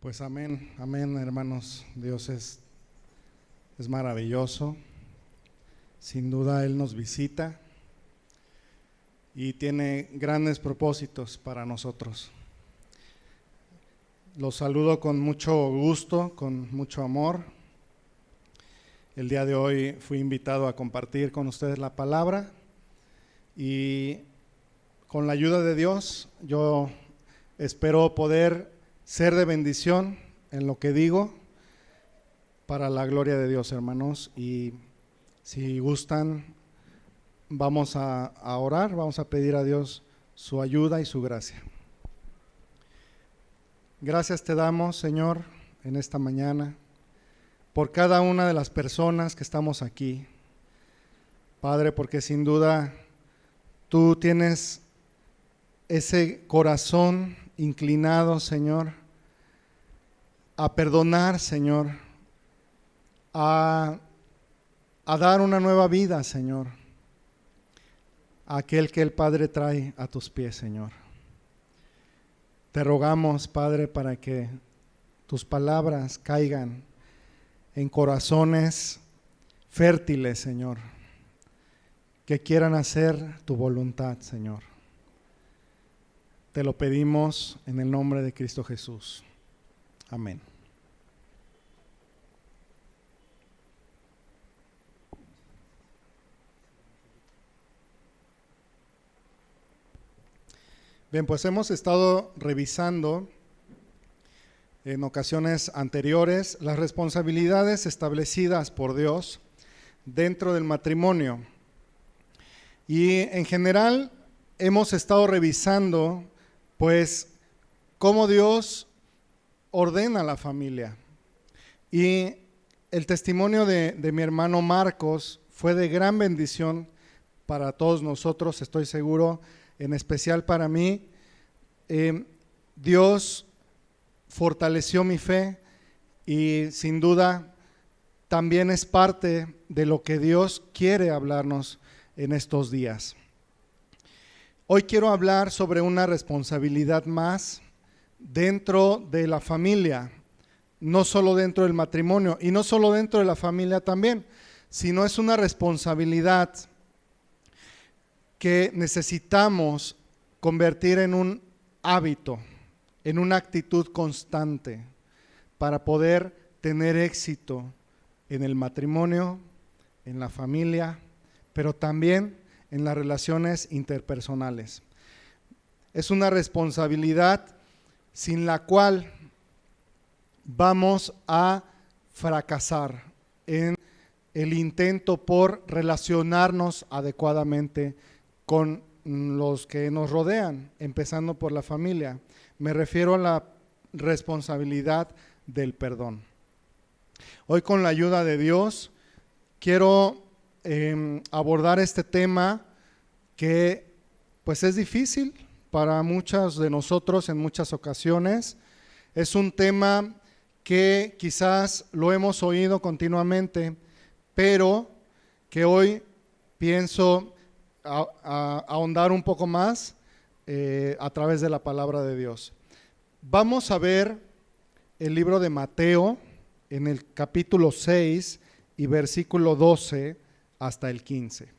Pues amén, amén, hermanos. Dios es maravilloso. Sin duda Él nos visita y tiene grandes propósitos para nosotros. Los saludo con mucho gusto, con mucho amor. El día de hoy fui invitado a compartir con ustedes la palabra y con la ayuda de Dios yo espero poder ser de bendición en lo que digo para la gloria de Dios, hermanos. Y si gustan, vamos a orar, vamos a pedir a Dios su ayuda y su gracia. Gracias te damos, Señor, en esta mañana, por cada una de las personas que estamos aquí. Padre, porque sin duda tú tienes ese corazón inclinado, Señor, a perdonar, Señor, a dar una nueva vida, Señor, a aquel que el Padre trae a tus pies, Señor. Te rogamos, Padre, para que tus palabras caigan en corazones fértiles, Señor, que quieran hacer tu voluntad, Señor. Te lo pedimos en el nombre de Cristo Jesús. Amén. Bien, pues hemos estado revisando en ocasiones anteriores las responsabilidades establecidas por Dios dentro del matrimonio. Y en general hemos estado revisando pues cómo Dios ordena la familia. Y el testimonio de mi hermano Marcos fue de gran bendición para todos nosotros, estoy seguro, en especial para mí. Dios fortaleció mi fe y sin duda también es parte de lo que Dios quiere hablarnos en estos días. Hoy quiero hablar sobre una responsabilidad más dentro de la familia, no solo dentro del matrimonio y no solo dentro de la familia también, sino es una responsabilidad que necesitamos convertir en un hábito, en una actitud constante para poder tener éxito en el matrimonio, en la familia, pero también en las relaciones interpersonales. Es una responsabilidad sin la cual vamos a fracasar en el intento por relacionarnos adecuadamente con los que nos rodean, empezando por la familia. Me refiero a la responsabilidad del perdón. Hoy, con la ayuda de Dios, quiero abordar este tema que pues es difícil para muchos de nosotros en muchas ocasiones. Es un tema que quizás lo hemos oído continuamente, pero que hoy pienso ahondar un poco más a través de la palabra de Dios. Vamos a ver el libro de Mateo en el capítulo 6 y versículo 12 hasta el 15.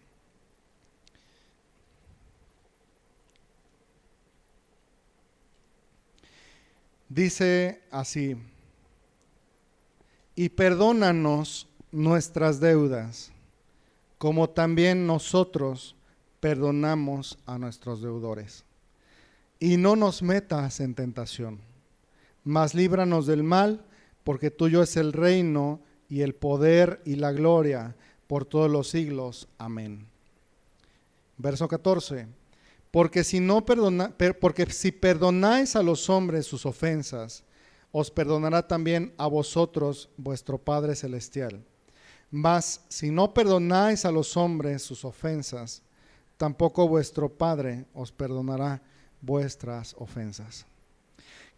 Dice así: y perdónanos nuestras deudas, como también nosotros perdonamos a nuestros deudores. Y no nos metas en tentación, mas líbranos del mal, porque tuyo es el reino y el poder y la gloria por todos los siglos. Amén. Verso 14. Porque si perdonáis a los hombres sus ofensas, os perdonará también a vosotros vuestro Padre Celestial. Mas si no perdonáis a los hombres sus ofensas, tampoco vuestro Padre os perdonará vuestras ofensas.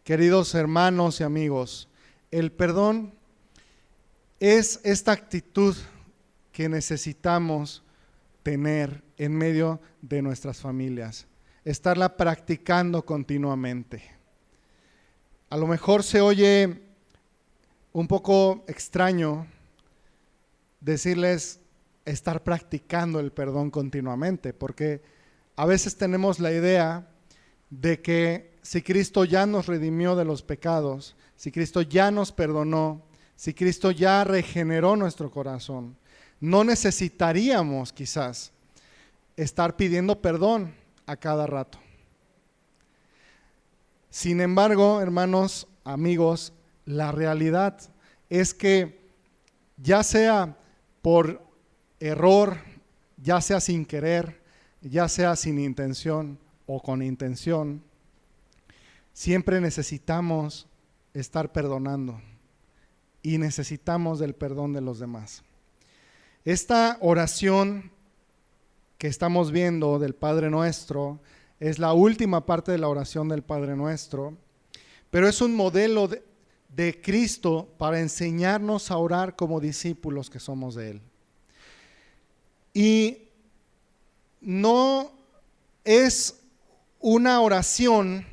Queridos hermanos y amigos, el perdón es esta actitud que necesitamos tener en medio de nuestras familias, estarla practicando continuamente. A lo mejor se oye un poco extraño decirles estar practicando el perdón continuamente, porque a veces tenemos la idea de que si Cristo ya nos redimió de los pecados, si Cristo ya nos perdonó, si Cristo ya regeneró nuestro corazón, no necesitaríamos quizás estar pidiendo perdón a cada rato. Sin embargo, hermanos, amigos, la realidad es que ya sea por error, ya sea sin querer, ya sea sin intención o con intención, siempre necesitamos estar perdonando y necesitamos del perdón de los demás. Esta oración que estamos viendo del Padre Nuestro es la última parte de la oración del Padre Nuestro, pero es un modelo de Cristo para enseñarnos a orar como discípulos que somos de Él. Y no es una oración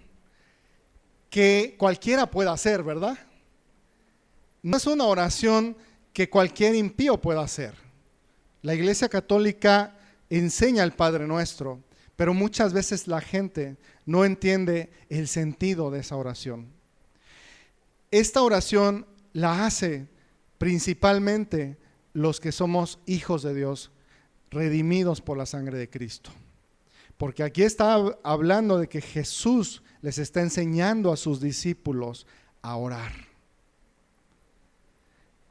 que cualquiera pueda hacer, ¿verdad? No es una oración que cualquier impío pueda hacer. La Iglesia Católica enseña el Padre Nuestro, pero muchas veces la gente no entiende el sentido de esa oración. Esta oración la hace principalmente los que somos hijos de Dios, redimidos por la sangre de Cristo. Porque aquí está hablando de que Jesús les está enseñando a sus discípulos a orar.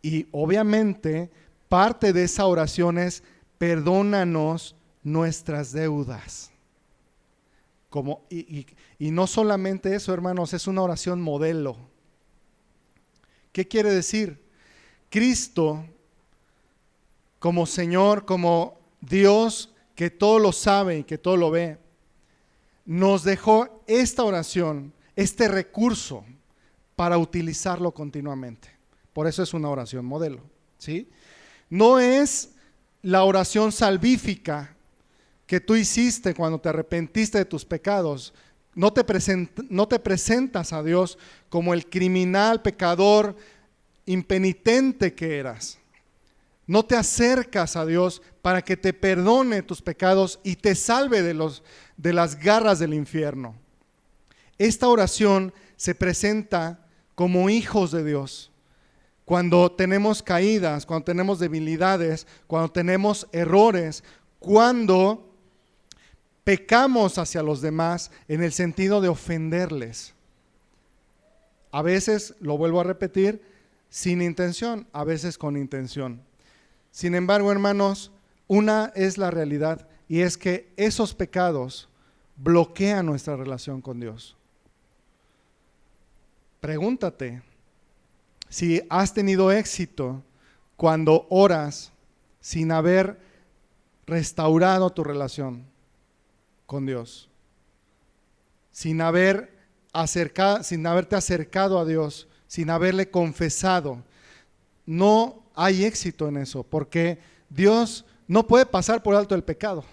Y obviamente parte de esa oración es: perdónanos nuestras deudas. Y no solamente eso, hermanos, es una oración modelo. ¿Qué quiere decir? Cristo, como Señor, como Dios que todo lo sabe y que todo lo ve, nos dejó esta oración, este recurso, para utilizarlo continuamente. Por eso es una oración modelo, ¿sí? No es la oración salvífica que tú hiciste cuando te arrepentiste de tus pecados. No te presentas a Dios como el criminal, pecador, impenitente que eras. No te acercas a Dios para que te perdone tus pecados y te salve de las garras del infierno. Esta oración se presenta como hijos de Dios. Cuando tenemos caídas, cuando tenemos debilidades, cuando tenemos errores, cuando pecamos hacia los demás en el sentido de ofenderles. A veces, lo vuelvo a repetir, sin intención, a veces con intención. Sin embargo, hermanos, una es la realidad, y es que esos pecados bloquean nuestra relación con Dios. Pregúntate si has tenido éxito cuando oras sin haber restaurado tu relación con Dios, sin haberte acercado a Dios, sin haberle confesado. No hay éxito en eso, porque Dios no puede pasar por alto el pecado,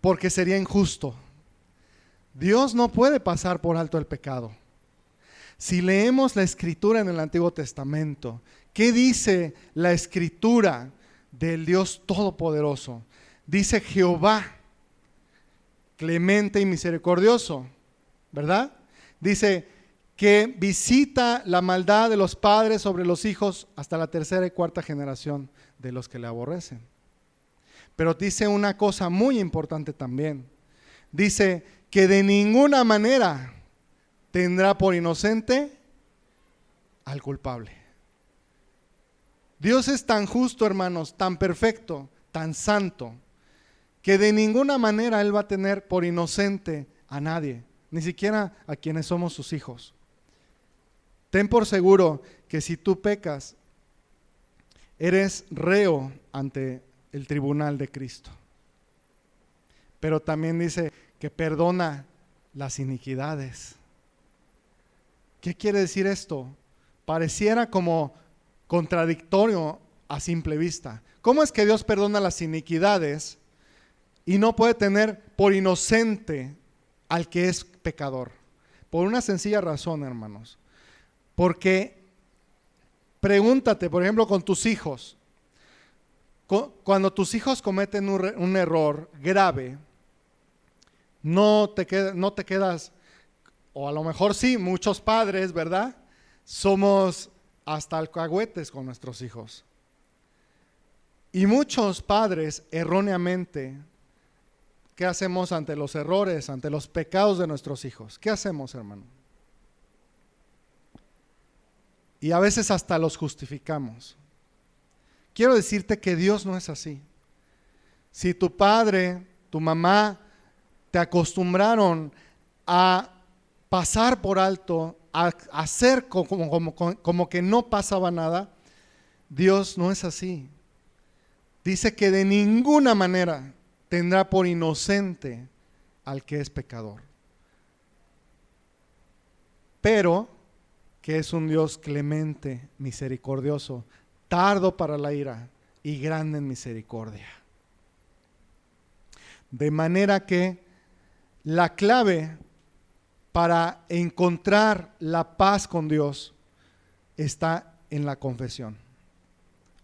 porque sería injusto. Dios no puede pasar por alto el pecado. Si leemos la Escritura en el Antiguo Testamento, ¿qué dice la Escritura del Dios Todopoderoso? Dice Jehová, clemente y misericordioso, ¿verdad? Dice que visita la maldad de los padres sobre los hijos hasta la tercera y cuarta generación de los que le aborrecen. Pero dice una cosa muy importante también. Dice que de ninguna manera tendrá por inocente al culpable. Dios es tan justo, hermanos, tan perfecto, tan santo, que de ninguna manera Él va a tener por inocente a nadie, ni siquiera a quienes somos sus hijos. Ten por seguro que si tú pecas, eres reo ante el tribunal de Cristo. Pero también dice que perdona las iniquidades. ¿Qué quiere decir esto? Pareciera como contradictorio a simple vista. ¿Cómo es que Dios perdona las iniquidades y no puede tener por inocente al que es pecador? Por una sencilla razón, hermanos. Porque pregúntate, por ejemplo, con tus hijos. Cuando tus hijos cometen un error grave, no te quedas, o a lo mejor sí, muchos padres, ¿verdad? Somos hasta alcahuetes con nuestros hijos. Y muchos padres erróneamente, ¿qué hacemos ante los errores, ante los pecados de nuestros hijos? ¿Qué hacemos, hermano? Y a veces hasta los justificamos. Quiero decirte que Dios no es así. Si tu padre, tu mamá te acostumbraron a pasar por alto, a hacer como que no pasaba nada, Dios no es así. Dice que de ninguna manera tendrá por inocente al que es pecador. Pero que es un Dios clemente, misericordioso, tardo para la ira y grande en misericordia. De manera que la clave para encontrar la paz con Dios está en la confesión.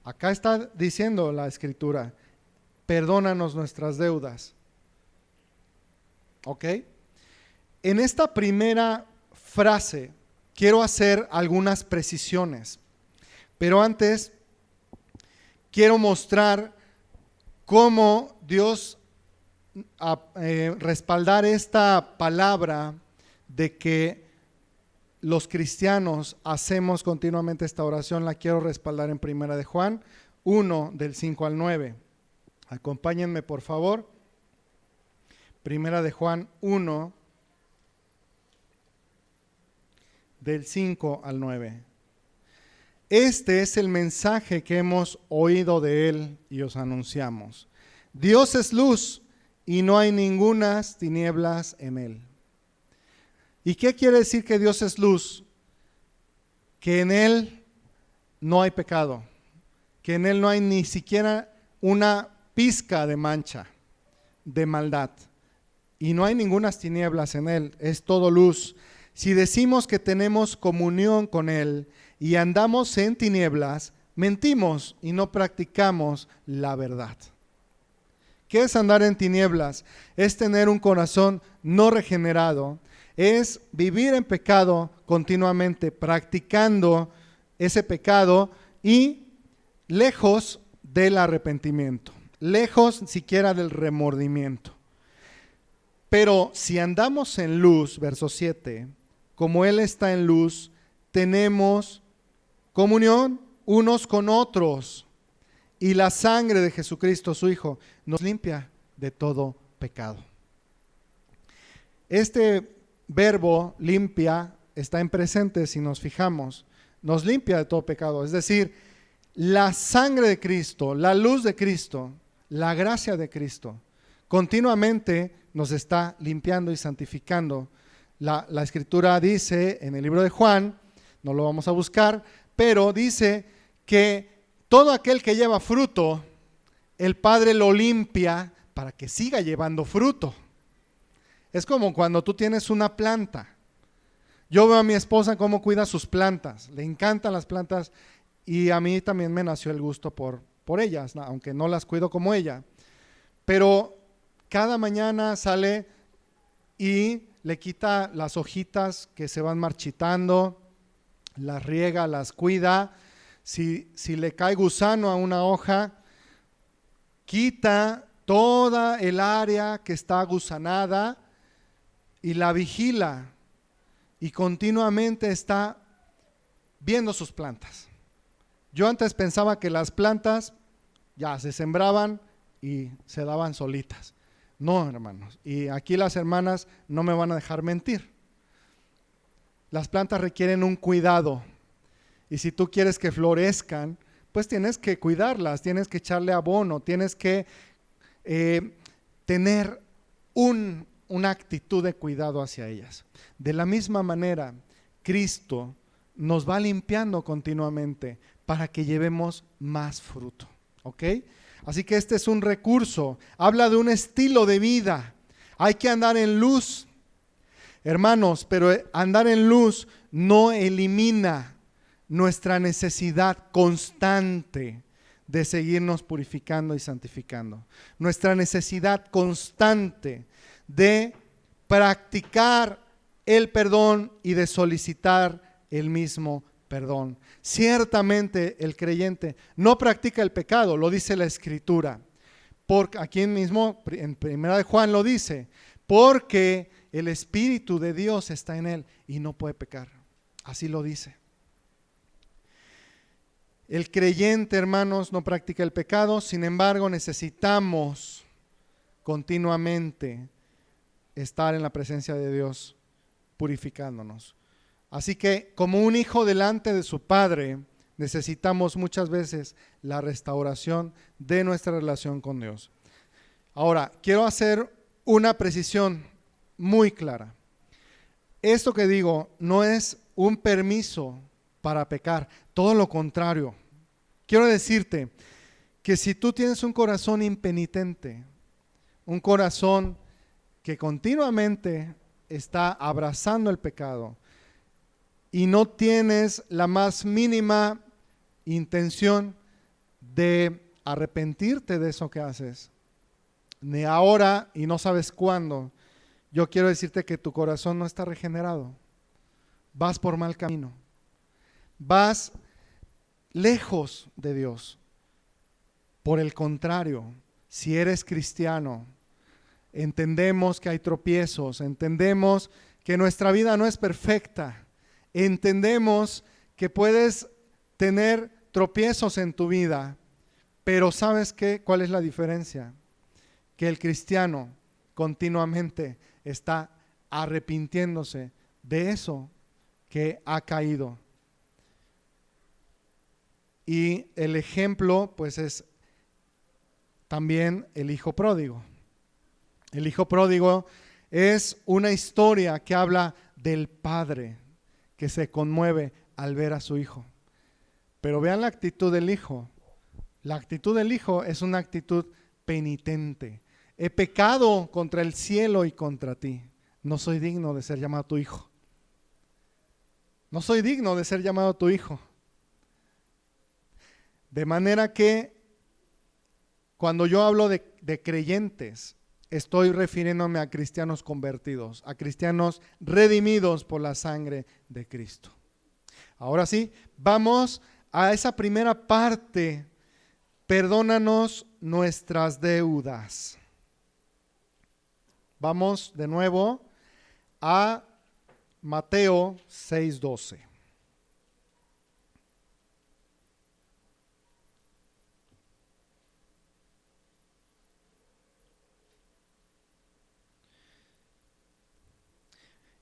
Acá está diciendo la Escritura, perdónanos nuestras deudas. ¿Ok? En esta primera frase quiero hacer algunas precisiones, pero antes quiero mostrar cómo Dios respaldar esta palabra de que los cristianos hacemos continuamente esta oración. La quiero respaldar en 1 de Juan 1, del 5 al 9. Acompáñenme, por favor. 1 de Juan 1, del 5 al 9. Este es el mensaje que hemos oído de Él y os anunciamos. Dios es luz y no hay ningunas tinieblas en Él. ¿Y qué quiere decir que Dios es luz? Que en Él no hay pecado, que en Él no hay ni siquiera una pizca de mancha, de maldad. Y no hay ningunas tinieblas en Él, es todo luz. Si decimos que tenemos comunión con Él y andamos en tinieblas, mentimos y no practicamos la verdad. ¿Qué es andar en tinieblas? Es tener un corazón no regenerado, es vivir en pecado continuamente, practicando ese pecado y lejos del arrepentimiento, lejos siquiera del remordimiento. Pero si andamos en luz, verso 7, como Él está en luz, tenemos comunión unos con otros. Y la sangre de Jesucristo, su Hijo, nos limpia de todo pecado. Este verbo limpia está en presente si nos fijamos. Nos limpia de todo pecado. Es decir, la sangre de Cristo, la luz de Cristo, la gracia de Cristo, continuamente nos está limpiando y santificando. La Escritura dice en el libro de Juan, no lo vamos a buscar, pero dice que todo aquel que lleva fruto, el Padre lo limpia para que siga llevando fruto. Es como cuando tú tienes una planta. Yo veo a mi esposa cómo cuida sus plantas, le encantan las plantas y a mí también me nació el gusto por ellas, aunque no las cuido como ella. Pero cada mañana sale y le quita las hojitas que se van marchitando, las riega, las cuida. Si le cae gusano a una hoja, quita toda el área que está gusanada y la vigila y continuamente está viendo sus plantas. Yo antes pensaba que las plantas ya se sembraban y se daban solitas. No, hermanos, y aquí las hermanas no me van a dejar mentir. Las plantas requieren un cuidado. Y si tú quieres que florezcan, pues tienes que cuidarlas, tienes que echarle abono, tienes que tener una actitud de cuidado hacia ellas. De la misma manera, Cristo nos va limpiando continuamente para que llevemos más fruto. ¿Ok? Así que este es un recurso, habla de un estilo de vida. Hay que andar en luz. Hermanos, pero andar en luz no elimina nuestra necesidad constante de seguirnos purificando y santificando. Nuestra necesidad constante de practicar el perdón y de solicitar el mismo perdón. Ciertamente el creyente no practica el pecado, lo dice la Escritura. Porque aquí mismo en 1 de Juan lo dice, porque el Espíritu de Dios está en él y no puede pecar. Así lo dice. El creyente, hermanos, no practica el pecado, sin embargo necesitamos continuamente estar en la presencia de Dios purificándonos. Así que como un hijo delante de su padre, necesitamos muchas veces la restauración de nuestra relación con Dios. Ahora, quiero hacer una precisión muy clara. Esto que digo no es un permiso para pecar, todo lo contrario. Quiero decirte que si tú tienes un corazón impenitente, un corazón que continuamente está abrazando el pecado y no tienes la más mínima intención de arrepentirte de eso que haces, ni ahora y no sabes cuándo, yo quiero decirte que tu corazón no está regenerado. Vas por mal camino. Vas lejos de Dios. Por el contrario, si eres cristiano, entendemos que hay tropiezos, entendemos que nuestra vida no es perfecta, entendemos que puedes tener tropiezos en tu vida, pero ¿sabes qué? ¿Cuál es la diferencia? Que el cristiano continuamente está arrepintiéndose de eso que ha caído. Y el ejemplo, pues, es también el hijo pródigo. El hijo pródigo es una historia que habla del padre que se conmueve al ver a su hijo. Pero vean la actitud del hijo. La actitud del hijo es una actitud penitente. He pecado contra el cielo y contra ti. No soy digno de ser llamado tu hijo. No soy digno de ser llamado tu hijo. De manera que cuando yo hablo de creyentes, estoy refiriéndome a cristianos convertidos, a cristianos redimidos por la sangre de Cristo. Ahora sí, vamos a esa primera parte. Perdónanos nuestras deudas. Vamos de nuevo a Mateo 6:12.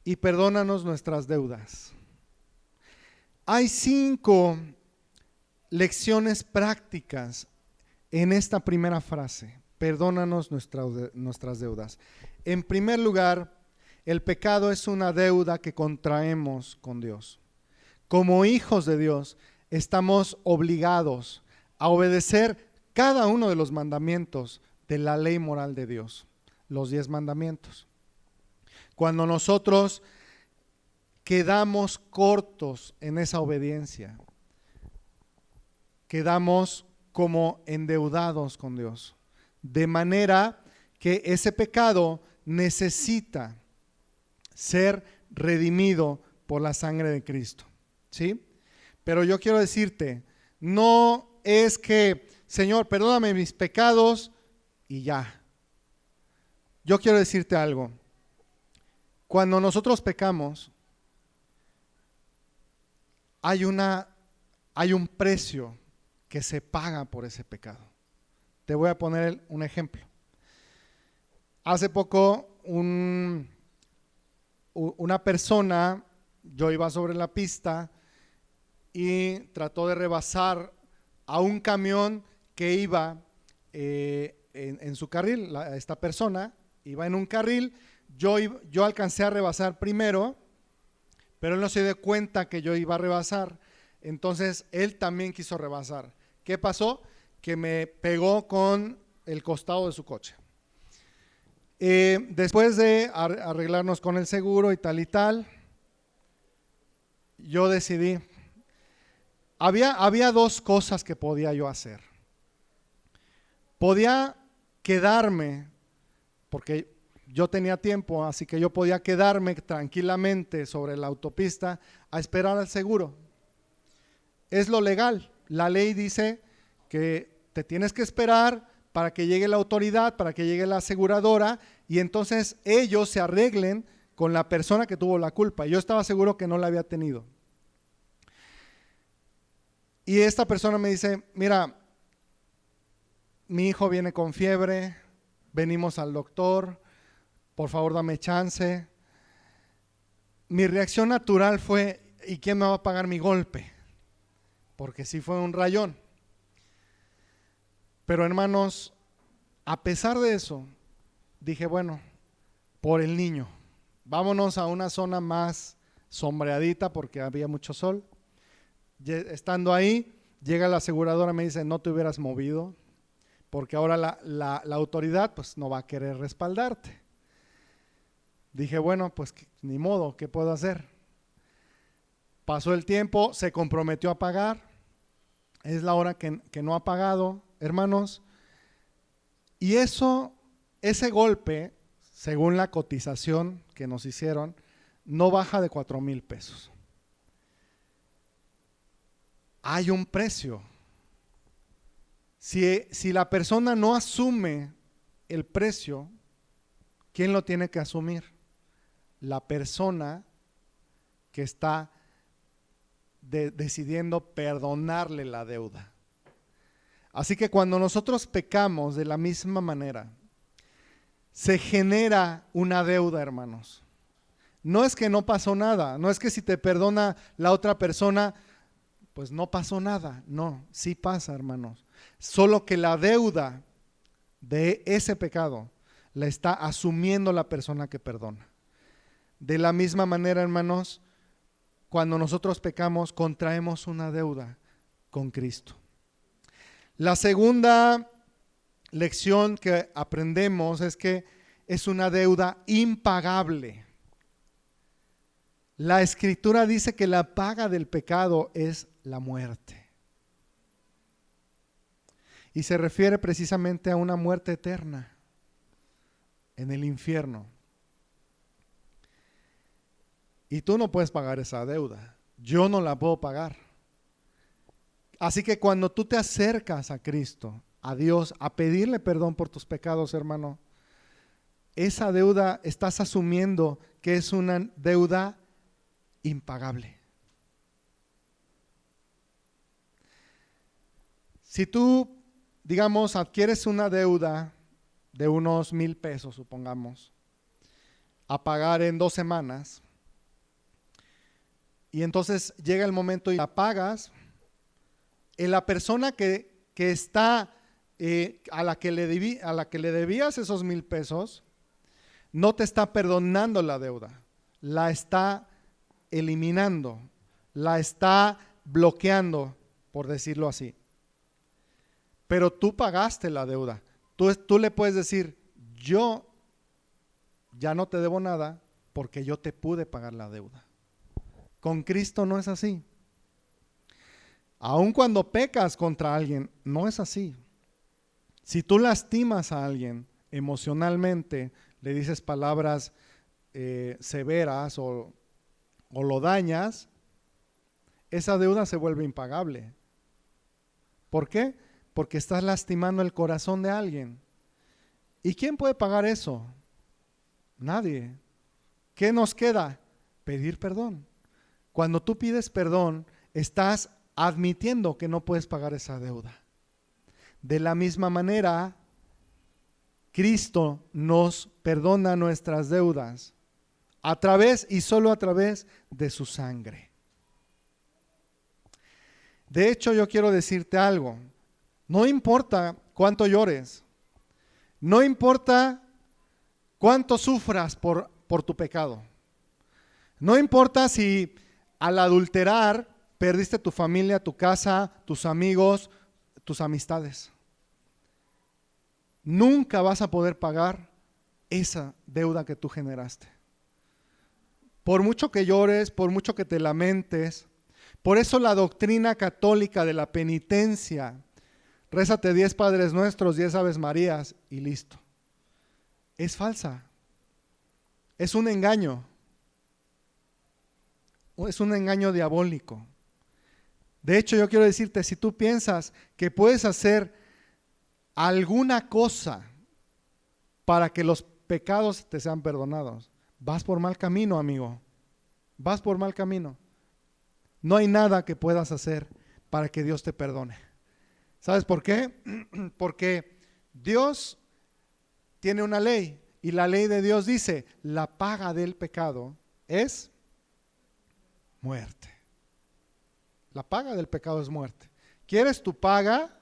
Y perdónanos nuestras deudas. Hay 5 lecciones prácticas en esta primera frase. Perdónanos nuestras deudas. En primer lugar, el pecado es una deuda que contraemos con Dios. Como hijos de Dios, estamos obligados a obedecer cada uno de los mandamientos de la ley moral de Dios, los 10 mandamientos. Cuando nosotros quedamos cortos en esa obediencia, quedamos como endeudados con Dios, de manera que ese pecado necesita ser redimido por la sangre de Cristo, ¿sí? Pero yo quiero decirte, no es que, Señor, perdóname mis pecados y ya. Yo quiero decirte algo. Cuando nosotros pecamos, hay un precio que se paga por ese pecado. Te voy a poner un ejemplo. Hace poco una persona, yo iba sobre la pista y trató de rebasar a un camión que iba en su carril. Esta persona iba en un carril, yo alcancé a rebasar primero, pero él no se dio cuenta que yo iba a rebasar, entonces él también quiso rebasar. ¿Qué pasó? Que me pegó con el costado de su coche. Después de arreglarnos con el seguro y tal, yo decidí, había dos cosas que podía yo hacer. Podía quedarme, porque yo tenía tiempo, así que yo podía quedarme tranquilamente sobre la autopista a esperar al seguro. Es lo legal. La ley dice que te tienes que esperar para que llegue la autoridad, para que llegue la aseguradora y entonces ellos se arreglen con la persona que tuvo la culpa. Yo estaba seguro que no la había tenido. Y esta persona me dice, mira, mi hijo viene con fiebre, venimos al doctor, por favor dame chance. Mi reacción natural fue, ¿y quién me va a pagar mi golpe? Porque sí fue un rayón. Pero hermanos, a pesar de eso, dije, bueno, por el niño, vámonos a una zona más sombreadita porque había mucho sol. Estando ahí, llega la aseguradora y me dice, no te hubieras movido, porque ahora la autoridad pues no va a querer respaldarte. Dije, bueno, pues ni modo, ¿qué puedo hacer? Pasó el tiempo, se comprometió a pagar, es la hora que no ha pagado, hermanos, y ese golpe, según la cotización que nos hicieron, no baja de 4,000 pesos. Hay un precio. Si la persona no asume el precio, ¿quién lo tiene que asumir? La persona que está decidiendo perdonarle la deuda. Así que cuando nosotros pecamos de la misma manera, se genera una deuda, hermanos. No es que no pasó nada, no es que si te perdona la otra persona, pues no pasó nada. No, sí pasa, hermanos. Solo que la deuda de ese pecado la está asumiendo la persona que perdona. De la misma manera, hermanos, cuando nosotros pecamos, contraemos una deuda con Cristo. La segunda lección que aprendemos es que es una deuda impagable. La Escritura dice que la paga del pecado es la muerte. Y se refiere precisamente a una muerte eterna en el infierno. Y tú no puedes pagar esa deuda. Yo no la puedo pagar. Así que cuando tú te acercas a Cristo, a Dios, a pedirle perdón por tus pecados, hermano, esa deuda estás asumiendo que es una deuda impagable. Si tú, digamos, adquieres una deuda de unos 1,000 pesos, supongamos, a pagar en 2 semanas, y entonces llega el momento y la pagas, la persona que está, a la que le debías esos 1,000 pesos, no te está perdonando la deuda, la está eliminando, la está bloqueando, por decirlo así. Pero tú pagaste la deuda. Tú le puedes decir, yo ya no te debo nada porque yo te pude pagar la deuda. Con Cristo no es así. Aun cuando pecas contra alguien, no es así. Si tú lastimas a alguien emocionalmente, le dices palabras severas o lo dañas, esa deuda se vuelve impagable. ¿Por qué? Porque estás lastimando el corazón de alguien. ¿Y quién puede pagar eso? Nadie. ¿Qué nos queda? Pedir perdón. Cuando tú pides perdón, estás admitiendo que no puedes pagar esa deuda. De la misma manera, Cristo nos perdona nuestras deudas a través y solo a través de su sangre. De hecho, yo quiero decirte algo. No importa cuánto llores, no importa cuánto sufras por tu pecado, no importa si al adulterar perdiste tu familia, tu casa, tus amigos, tus amistades. Nunca vas a poder pagar esa deuda que tú generaste. Por mucho que llores, por mucho que te lamentes, por eso la doctrina católica de la penitencia, rézate 10 Padres Nuestros, 10 Aves Marías y listo, es falsa. Es un engaño. Es un engaño diabólico. De hecho, yo quiero decirte, si tú piensas que puedes hacer alguna cosa para que los pecados te sean perdonados, vas por mal camino, amigo. Vas por mal camino. No hay nada que puedas hacer para que Dios te perdone. ¿Sabes por qué? Porque Dios tiene una ley y la ley de Dios dice, la paga del pecado es muerte. La paga del pecado es muerte. ¿Quieres tu paga?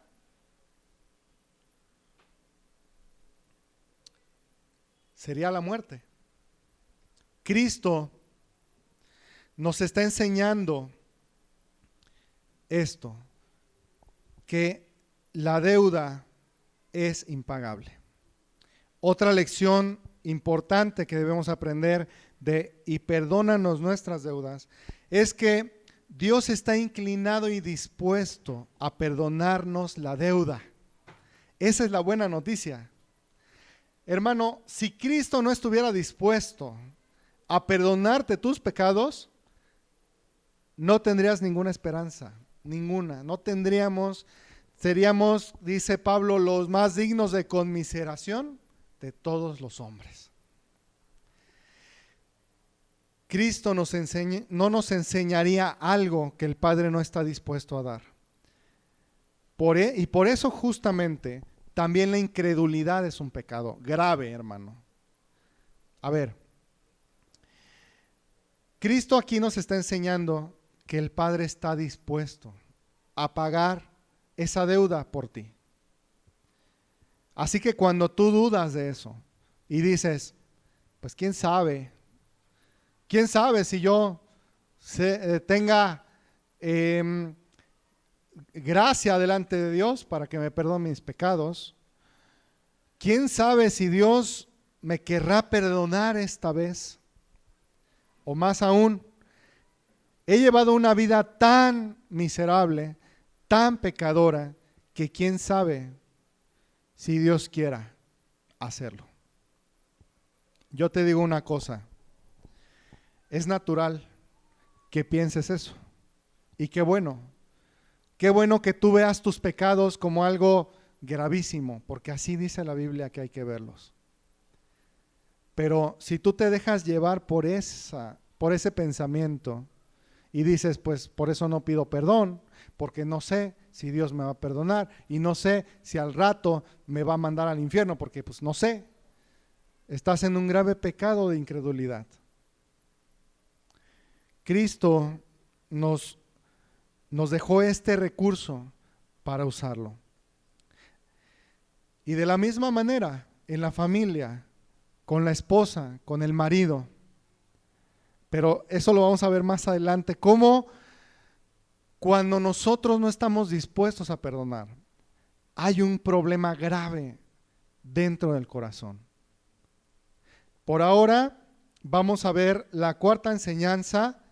Sería la muerte. Cristo nos está enseñando esto, que la deuda es impagable. Otra lección importante que debemos aprender de y perdónanos nuestras deudas es que Dios está inclinado y dispuesto a perdonarnos la deuda. Esa es la buena noticia. Hermano, si Cristo no estuviera dispuesto a perdonarte tus pecados, no tendrías ninguna esperanza, ninguna. No tendríamos, seríamos, dice Pablo, los más dignos de conmiseración de todos los hombres. Cristo no nos enseñaría algo que el Padre no está dispuesto a dar. Y por eso justamente también la incredulidad es un pecado grave, hermano. A ver, Cristo aquí nos está enseñando que el Padre está dispuesto a pagar esa deuda por ti. Así que cuando tú dudas de eso y dices, pues quién sabe si yo tenga gracia delante de Dios para que me perdone mis pecados, quién sabe si Dios me querrá perdonar esta vez, o más aún, he llevado una vida tan miserable, tan pecadora, que quién sabe si Dios quiera hacerlo. Yo te digo una cosa, es natural que pienses eso. Y qué bueno que tú veas tus pecados como algo gravísimo, porque así dice la Biblia que hay que verlos. Pero si tú te dejas llevar por ese pensamiento y dices, pues por eso no pido perdón, porque no sé si Dios me va a perdonar y no sé si al rato me va a mandar al infierno, porque pues no sé, estás en un grave pecado de incredulidad. Cristo nos dejó este recurso para usarlo. Y de la misma manera, en la familia, con la esposa, con el marido. Pero eso lo vamos a ver más adelante, cómo cuando nosotros no estamos dispuestos a perdonar, hay un problema grave dentro del corazón. Por ahora vamos a ver la cuarta enseñanza,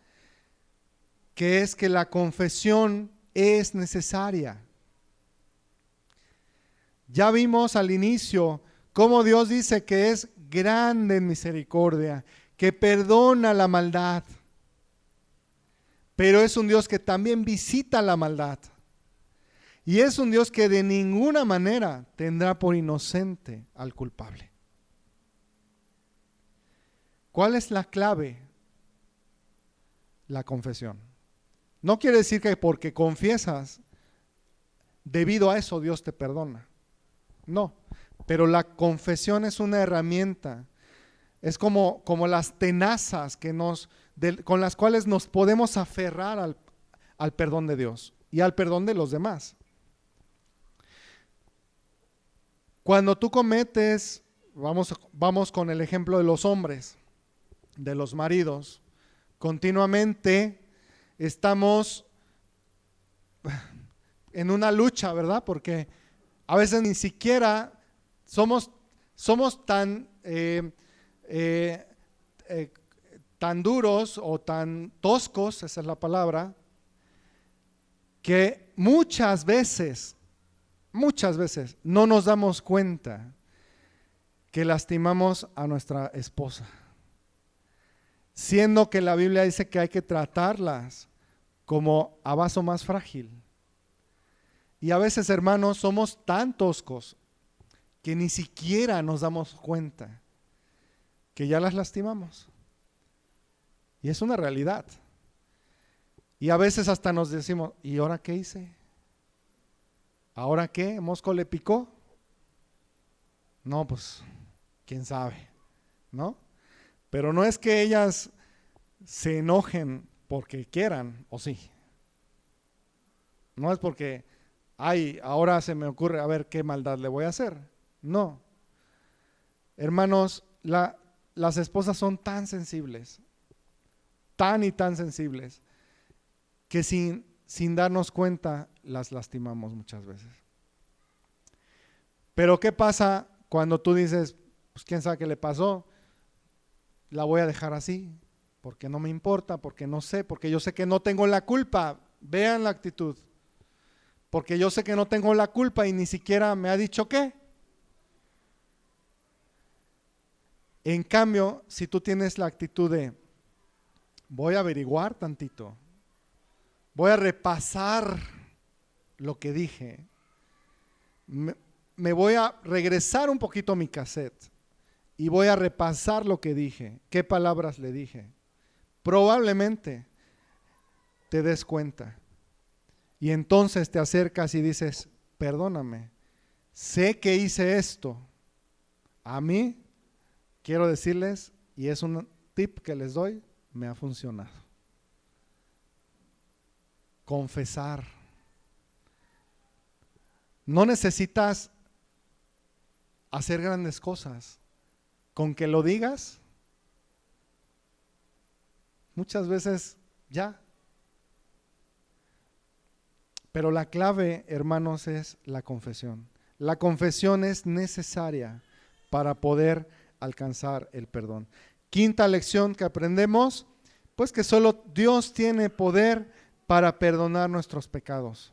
que es que la confesión es necesaria. Ya vimos al inicio cómo Dios dice que es grande en misericordia, que perdona la maldad, pero es un Dios que también visita la maldad. Y es un Dios que de ninguna manera tendrá por inocente al culpable. ¿Cuál es la clave? La confesión. No quiere decir que porque confiesas, debido a eso Dios te perdona. No, pero la confesión es una herramienta. Es como las tenazas con las cuales nos podemos aferrar al perdón de Dios y al perdón de los demás. Cuando tú cometes, vamos con el ejemplo de los hombres, de los maridos, continuamente estamos en una lucha, ¿verdad? Porque a veces ni siquiera somos somos tan duros o tan toscos, esa es la palabra, que muchas veces no nos damos cuenta que lastimamos a nuestra esposa, siendo que la Biblia dice que hay que tratarlas como a vaso más frágil. Y a veces, hermanos, somos tan toscos que ni siquiera nos damos cuenta que ya las lastimamos. Y es una realidad. Y a veces hasta nos decimos, ¿y ahora qué hice? ¿Ahora qué? ¿Mosco le picó? No, pues, quién sabe, ¿no? Pero no es que ellas se enojen porque quieran, ¿o sí? No es porque, ay, ahora se me ocurre a ver qué maldad le voy a hacer. No. Hermanos, las esposas son tan sensibles, tan y tan sensibles, que sin darnos cuenta las lastimamos muchas veces. Pero ¿qué pasa cuando tú dices, pues quién sabe qué le pasó? La voy a dejar así, porque no me importa, porque no sé, porque yo sé que no tengo la culpa. Vean la actitud. Porque yo sé que no tengo la culpa y ni siquiera me ha dicho qué. En cambio, si tú tienes la actitud de, voy a averiguar tantito, voy a repasar lo que dije, me voy a regresar un poquito a mi cassette y voy a repasar lo que dije, qué palabras le dije. Probablemente te des cuenta y entonces te acercas y dices, perdóname, sé que hice esto. A mí, quiero decirles, y es un tip que les doy, me ha funcionado. Confesar. No necesitas hacer grandes cosas. Con que lo digas, muchas veces ya. Pero la clave, hermanos, es la confesión. La confesión es necesaria para poder alcanzar el perdón. Quinta lección que aprendemos, pues que solo Dios tiene poder para perdonar nuestros pecados.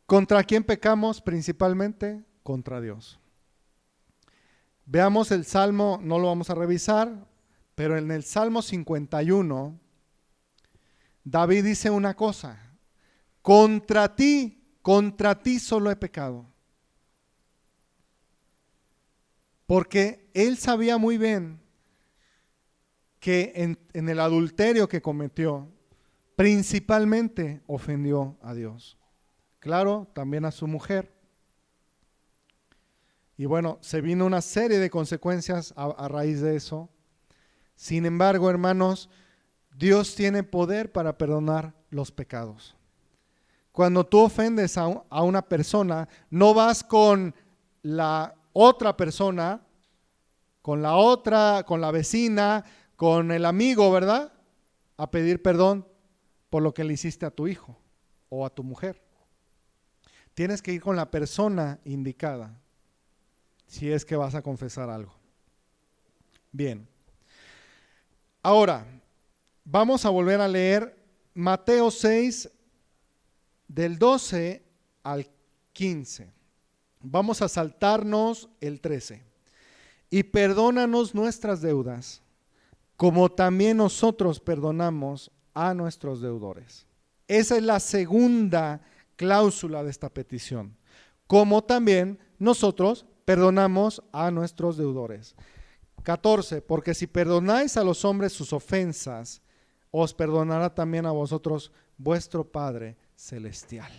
¿Contra quién pecamos? Principalmente contra Dios. Veamos el Salmo, no lo vamos a revisar, pero en el Salmo 51, David dice una cosa, contra ti solo he pecado. Porque él sabía muy bien que en el adulterio que cometió, principalmente ofendió a Dios. Claro, también a su mujer. Y bueno, se vino una serie de consecuencias a raíz de eso. Sin embargo, hermanos, Dios tiene poder para perdonar los pecados. Cuando tú ofendes a una persona, no vas con la otra persona, con la vecina, con el amigo, ¿verdad? A pedir perdón por lo que le hiciste a tu hijo o a tu mujer. Tienes que ir con la persona indicada si es que vas a confesar algo. Bien. Ahora, vamos a volver a leer Mateo 6, del 12 al 15. Vamos a saltarnos el 13. Y perdónanos nuestras deudas, como también nosotros perdonamos a nuestros deudores. Esa es la segunda cláusula de esta petición. Como también nosotros perdonamos a nuestros deudores. 14. Porque si perdonáis a los hombres sus ofensas, os perdonará también a vosotros vuestro Padre celestial.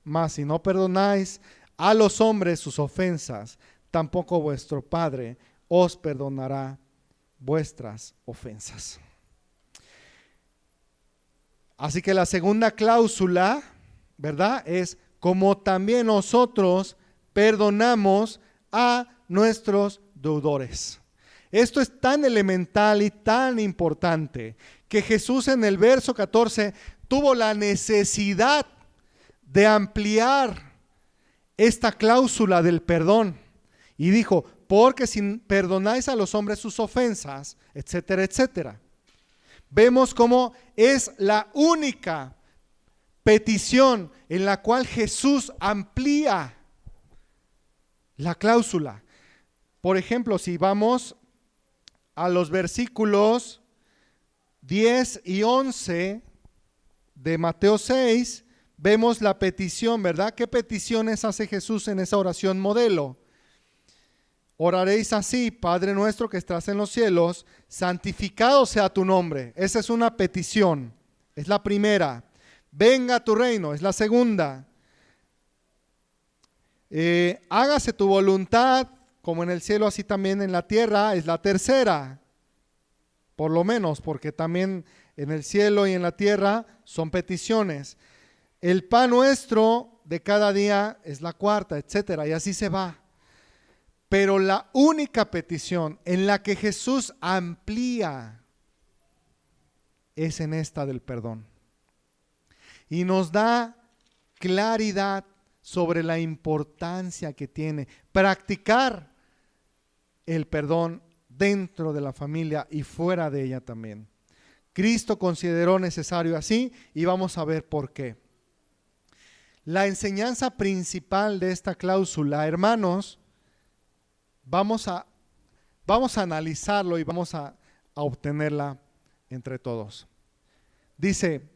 Mas si no perdonáis a los hombres sus ofensas, tampoco vuestro Padre os perdonará vuestras ofensas. Así que la segunda cláusula, ¿verdad? Es como también nosotros perdonamos a nuestros deudores. Esto es tan elemental y tan importante que Jesús en el verso 14 tuvo la necesidad de ampliar esta cláusula del perdón y dijo, porque si perdonáis a los hombres sus ofensas, etcétera, etcétera. Vemos cómo es la única petición en la cual Jesús amplía la cláusula. Por ejemplo, si vamos a los versículos 10 y 11 de Mateo 6, vemos la petición, ¿verdad? ¿Qué peticiones hace Jesús en esa oración modelo? Oraréis así: Padre nuestro que estás en los cielos, santificado sea tu nombre. Esa es una petición, es la primera. Venga tu reino, es la segunda. Hágase tu voluntad, como en el cielo, así también en la tierra, es la tercera. Por lo menos, porque también en el cielo y en la tierra son peticiones. El pan nuestro de cada día es la cuarta, etcétera, y así se va. Pero la única petición en la que Jesús amplía es en esta del perdón. Y nos da claridad sobre la importancia que tiene practicar el perdón dentro de la familia y fuera de ella también. Cristo consideró necesario así y vamos a ver por qué. La enseñanza principal de esta cláusula, hermanos, vamos a analizarlo y vamos a obtenerla entre todos. Dice,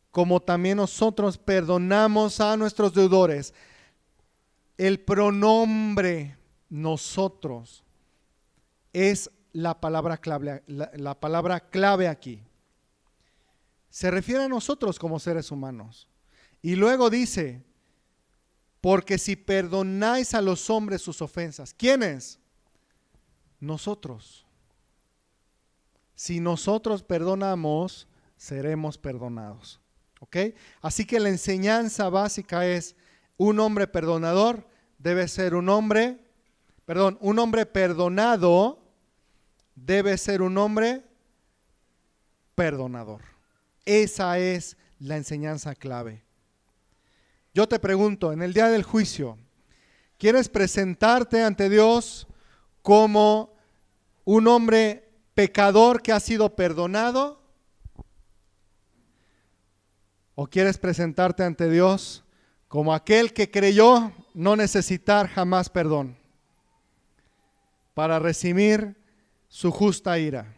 como también nosotros perdonamos a nuestros deudores. El pronombre nosotros es la palabra clave, la palabra clave aquí. Se refiere a nosotros como seres humanos. Y luego dice, porque si perdonáis a los hombres sus ofensas. ¿Quiénes? Nosotros. Si nosotros perdonamos, seremos perdonados. ¿Ok? Así que la enseñanza básica es, un hombre perdonador debe ser un hombre perdonado debe ser un hombre perdonador. Esa es la enseñanza clave. Yo te pregunto, en el día del juicio, ¿quieres presentarte ante Dios como un hombre pecador que ha sido perdonado? ¿O quieres presentarte ante Dios como aquel que creyó no necesitar jamás perdón para recibir su justa ira?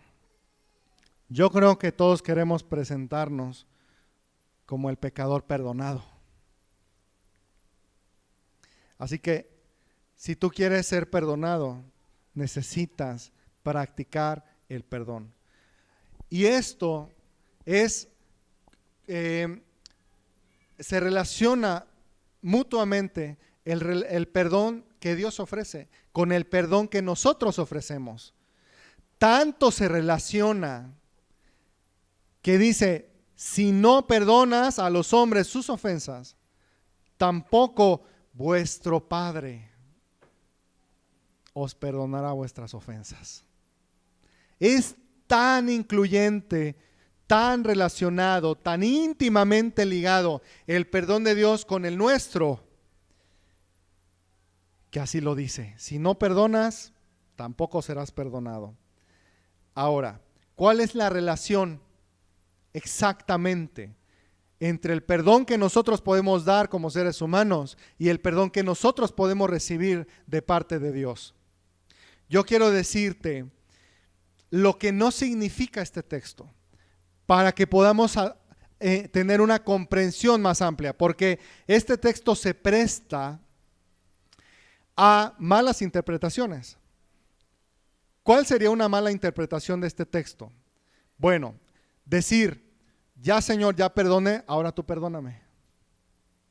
Yo creo que todos queremos presentarnos como el pecador perdonado. Así que si tú quieres ser perdonado, necesitas practicar el perdón. Y esto es, se relaciona mutuamente el perdón que Dios ofrece con el perdón que nosotros ofrecemos. Tanto se relaciona que dice, si no perdonas a los hombres sus ofensas, tampoco vuestro Padre os perdonará vuestras ofensas. Es tan incluyente, tan relacionado, tan íntimamente ligado el perdón de Dios con el nuestro, que así lo dice. Si no perdonas, tampoco serás perdonado. Ahora, ¿cuál es la relación exactamente entre el perdón que nosotros podemos dar como seres humanos y el perdón que nosotros podemos recibir de parte de Dios? Yo quiero decirte lo que no significa este texto para que podamos tener una comprensión más amplia, porque este texto se presta a malas interpretaciones. ¿Cuál sería una mala interpretación de este texto? Bueno, decir, ya Señor, ya perdoné, ahora tú perdóname,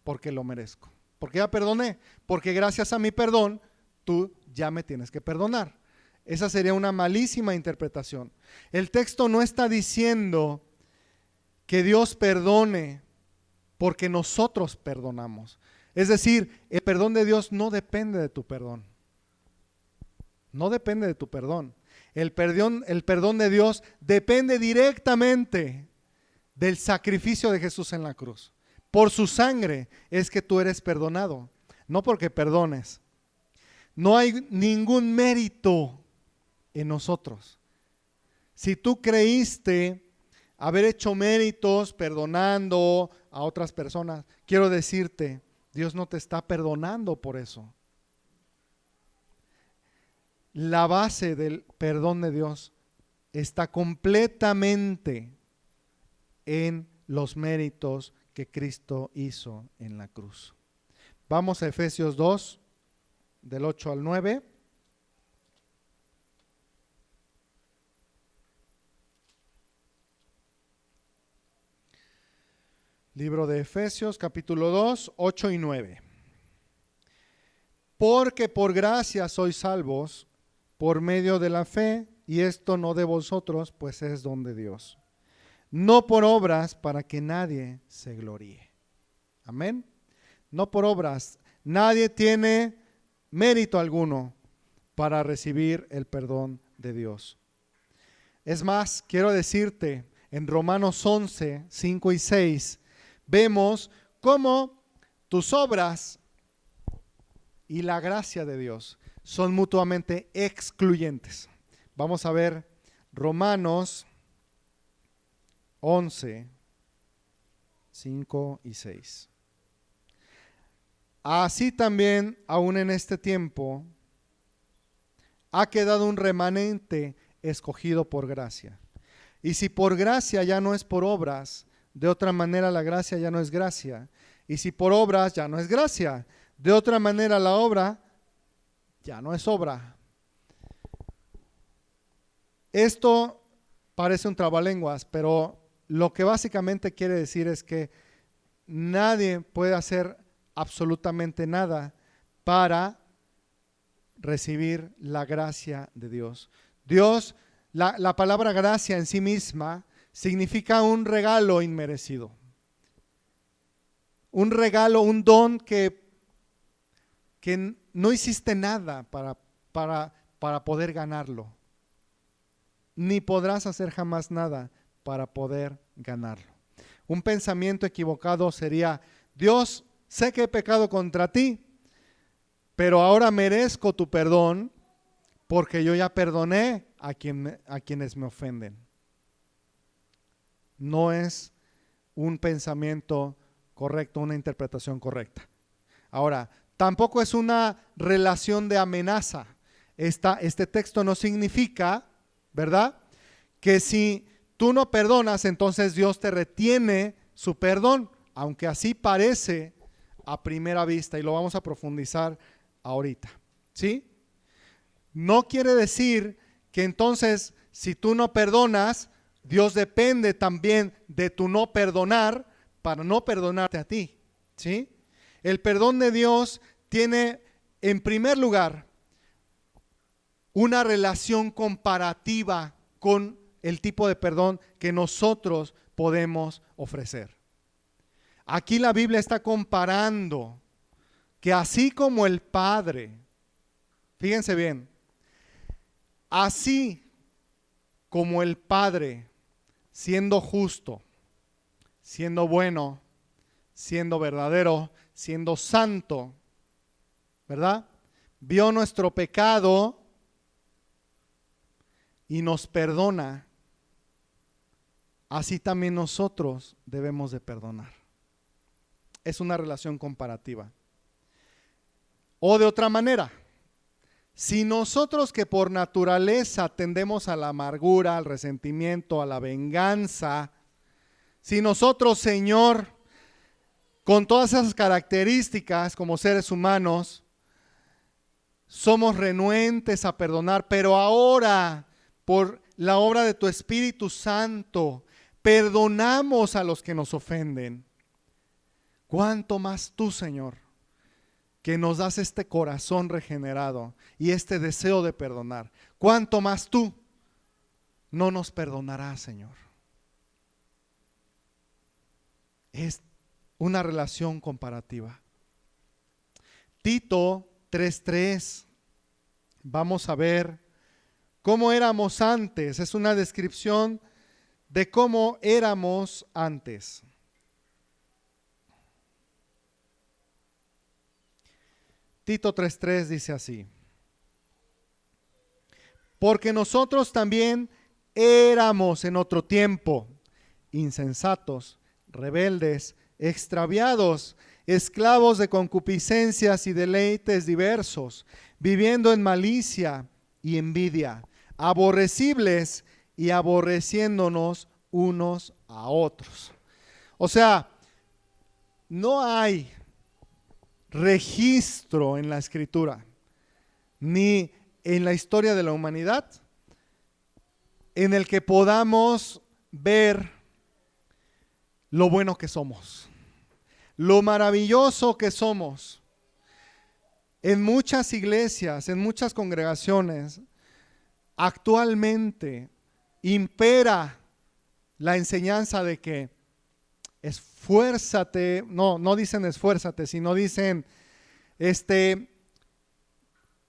porque lo merezco. Porque ya perdoné, porque gracias a mi perdón, tú ya me tienes que perdonar. Esa sería una malísima interpretación. El texto no está diciendo que Dios perdone porque nosotros perdonamos. Es decir, el perdón de Dios no depende de tu perdón. No depende de tu perdón. El perdón de Dios depende directamente del sacrificio de Jesús en la cruz. Por su sangre es que tú eres perdonado. no porque perdones. No hay ningún mérito en nosotros. Si tú creíste haber hecho méritos perdonando a otras personas, quiero decirte, Dios no te está perdonando por eso. La base del perdón de Dios está completamente en los méritos que Cristo hizo en la cruz. Vamos a Efesios 2, del 8 al 9. Libro de Efesios, capítulo 2, 8 y 9. Porque por gracia sois salvos por medio de la fe, y esto no de vosotros, pues es don de Dios. No por obras, para que nadie se gloríe. Amén. No por obras. Nadie tiene mérito alguno para recibir el perdón de Dios. Es más, quiero decirte, en Romanos 11, 5 y 6, vemos cómo tus obras y la gracia de Dios son mutuamente excluyentes. Vamos a ver Romanos 11, 5 y 6. Así también, aún en este tiempo, ha quedado un remanente escogido por gracia. Y si por gracia ya no es por obras, de otra manera la gracia ya no es gracia. Y si por obras ya no es gracia, de otra manera la obra ya no es obra. Esto parece un trabalenguas, pero lo que básicamente quiere decir es que nadie puede hacer absolutamente nada para recibir la gracia de Dios. Dios, la palabra gracia en sí misma significa un regalo inmerecido. Un regalo, un don que no hiciste nada para poder ganarlo. Ni podrás hacer jamás nada para poder ganarlo. Un pensamiento equivocado sería: Dios, sé que he pecado contra ti, pero ahora merezco tu perdón porque yo ya perdoné a quienes me ofenden. No es un pensamiento correcto, una interpretación correcta. Ahora, tampoco es una relación de amenaza. Este texto no significa, ¿verdad?, que si tú no perdonas, entonces Dios te retiene su perdón, aunque así parece a primera vista, y lo vamos a profundizar ahorita, ¿sí? No quiere decir que entonces, si tú no perdonas, Dios depende también de tu no perdonar para no perdonarte a ti, ¿sí? El perdón de Dios tiene, en primer lugar, una relación comparativa con el tipo de perdón que nosotros podemos ofrecer. Aquí la Biblia está comparando que así como el Padre, fíjense bien, así como el Padre, siendo justo, siendo bueno, siendo verdadero, siendo santo, ¿verdad?, vio nuestro pecado y nos perdona, así también nosotros debemos de perdonar. Es una relación comparativa. O de otra manera, si nosotros que por naturaleza tendemos a la amargura, al resentimiento, a la venganza, si nosotros, Señor, con todas esas características como seres humanos, somos renuentes a perdonar, pero ahora, por la obra de tu Espíritu Santo, perdonamos a los que nos ofenden, ¿cuánto más tú, Señor, que nos das este corazón regenerado y este deseo de perdonar? ¿Cuánto más tú no nos perdonarás, Señor? Es una relación comparativa. Tito 3:3, vamos a ver cómo éramos antes. Es una descripción de cómo éramos antes. Tito 3:3 dice así: porque nosotros también éramos en otro tiempo insensatos, rebeldes, extraviados, esclavos de concupiscencias y deleites diversos, viviendo en malicia y envidia, aborrecibles y aborreciéndonos unos a otros. O sea, no hay registro en la Escritura, ni en la historia de la humanidad, en el que podamos ver lo bueno que somos, lo maravilloso que somos. En muchas iglesias, en muchas congregaciones, actualmente impera la enseñanza de que esfuérzate, no dicen esfuérzate, sino dicen,